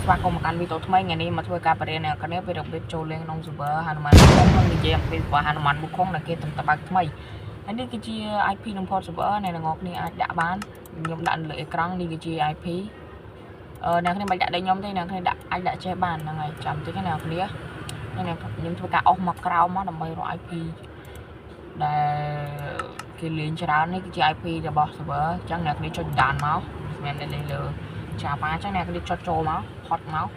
ស្វាគមន៍មកកាន់វីដេអូថ្មីថ្ងៃនេះមកធ្វើការបរៀនអ្នកគ្នាពីរបៀបចូលលេងក្នុង server ហានុមានខ្ញុំនិយាយអំពីហានុមានមុខខុងដែលគេទំតបើកថ្មីហើយនេះគឺជា IP នឹង port server អ្នកទាំងអស់គ្នាអាចដាក់បានខ្ញុំដាក់លើអេក្រង់នេះគឺជា IP អ្នកគ្នាមិនដាក់ដេញខ្ញុំទេអ្នកគ្នាដាក់អាចដាក់ចេះបានហ្នឹងហើយចាំតិចណាអ្នកគ្នាខ្ញុំធ្វើការអស់មកក្រោមមកដើម្បីរក IP ដែលគេលេងច្រើននេះគឺជា IP របស់ server អញ្ចឹងអ្នកគ្នាចុចដានមកមិនមែនលេងលើJava អញ្ចឹងអ្នកគ្នាចុចចូលមកផុតមក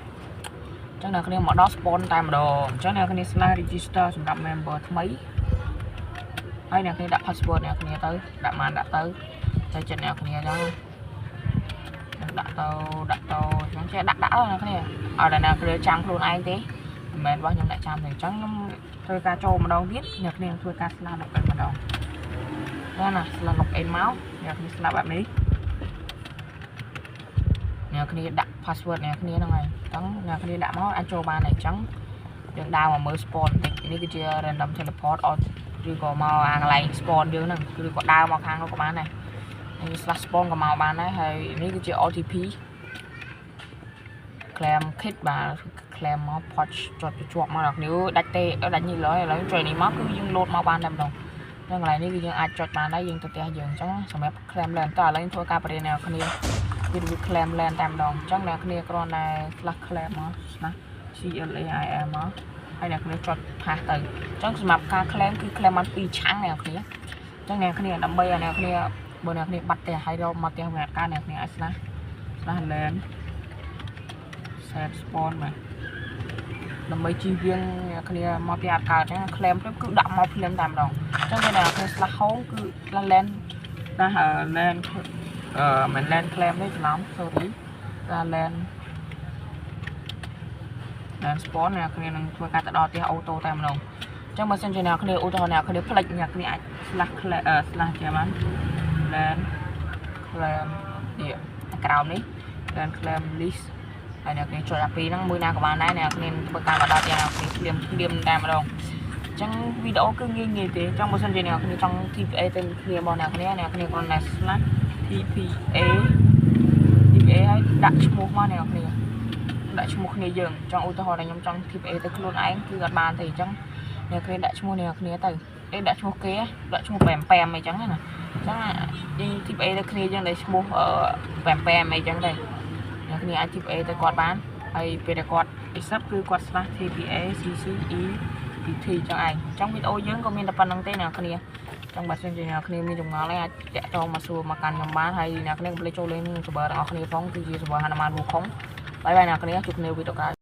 អញ្ចឹងអ្នកគ្នាមកដល់ spawn តែម្ដងអញ្ចឹងអ្នកគ្នា /register សម្រាប់ member ថ្មីហើយអ្នកគ្នាដាក់ password អ្នកគ្នាទៅដាក់បានដាក់ទៅតែចិត្តអ្នកគ្នាអញ្ចឹងដាក់ទៅអញ្ចឹងចេះដាក់អ្នកគ្នាឲ្យតែអ្នកគ្នាចាំខ្លួនឯងទេមិនមែនរបស់ខ្ញុំដាក់ចាំទេអញ្ចឹងខ្ញុំធ្វើការចូលម្ដងទៀតអ្នកគ្នាធ្វើការស្លាប់ម្ដងណាស្លាប់ login មកអ្នកគ្នាស្លាប់បែបនេះអ្នកគ្នាដាក់ password អ្នកគ្នាហ្នឹងហើយអញ្ចឹងអ្នកគ្នាដាក់មកអាចចូលបានហើយអញ្ចឹងយើងដើរមកមើល spawn បន្តិចនេះគឺជា random teleport ឬក៏មកអាកន្លែង spawn យើងហ្នឹងឬក៏ដើរមកខាងនោះក៏បានដែរនេះ /spawn ក៏មកបានដែរហើយនេះគឺជា OTP claim kit បាទ claim មក patch ជាប់មកដល់គ្នាដាច់ទេដាច់នេះឡើយឥឡូវជួយនេះមកគឺយើង load មកបានតែម្ដងនៅកន្លែងនេះគឺយើងអាចចុចបានដែរយើងទៅផ្ទះយើងអញ្ចឹងសម្រាប់ claim land តើឥឡូវធ្វើការបរិញ្ញាអ្នកគ្នាវា claim land តែម្ដងអញ្ចឹងអ្នកគ្នាគ្រាន់តែ /claim មក /claim មកហើយអ្នកគ្នាចុច pass ទៅអញ្ចឹងសម្រាប់ការ claim គឺ claim បាន2ឆាំងអ្នកគ្នាអញ្ចឹងអ្នកគ្នាដើម្បីឲ្យអ្នកគ្នាបើអ្នកគ្នាបាត់ផ្ទះហើយរកមកផ្ទះវាការអ្នកគ្នាអាច/land set spawn មកដើម្បីជៀសវាងអ្នកគ្នាមកផ្ទះអត់កើតហ្នឹង claim ទៅគឺដាក់មកភ្លាមតែម្ដងអញ្ចឹងគេអ្នកគ្នា /home គឺ /land landមិន land claim ទេច្រឡំ sorry land spawn អ្នកគ្នានឹងធ្វើការទៅដល់ផ្ទះអូតូតែម្ដងអញ្ចឹងបើសិនជាអ្នកគ្នាឧទាហរណ៍អ្នកគ្នាផ្លិចអ្នកគ្នាអាច /ជាបាន land claim នេះក្រោមនេះ land claim list ហើយអ្នកគ្នាចុចអាពីហ្នឹងមួយណាក៏បានដែរអ្នកគ្នាធ្វើការមកដល់ផ្ទះអ្នកគ្នាភ្លាមតែម្ដងអញ្ចឹងវីដេអូគឺងាយទេអញ្ចឹងបើសិនជាអ្នកគ្នាចង់ TPA ទៅគ្នារបស់អ្នកគ្នាគ្រាន់តែ /TPA ហើយដាក់ឈ្មោះមកអ្នកគ្នាដាក់ឈ្មោះគ្នាយើងចង់ឧទាហរណ៍ថាខ្ញុំចង់ TPA ទៅខ្លួនឯងគឺអត់បានទេអញ្ចឹងអ្នកគ្នាដាក់ឈ្មោះអ្នកគ្នាទៅដាក់ឈ្មោះគេដាក់ឈ្មោះប៉ែមអីចឹងណាអញ្ចឹងយើង TPA ទៅគ្នាយើងដាក់ឈ្មោះប៉ែមអីចឹងដែរអ្នកគ្នាអាច TPA ទៅគាត់បានហើយពេលដែលគាត់ accept គឺគាត់ /TPA CCE PT ចឹងឯងអញ្ចឹងវីដេអូយើងក៏មានតែប៉ុណ្្នឹងទេអ្នកគ្នាចឹងបើសិនជាអ្នកគ្នាមានចម្ងល់អីអាចតាក់ទងមកសួរមកកាន់ខ្ញុំបានហើយអ្នកគ្នាកុំភ្លេចចូលលេង server របស់គ្នាផងគឺជា server ហានុមានវូខុងបាយអ្នកគ្នាជួបគ្នាវីដេអូក្រោយ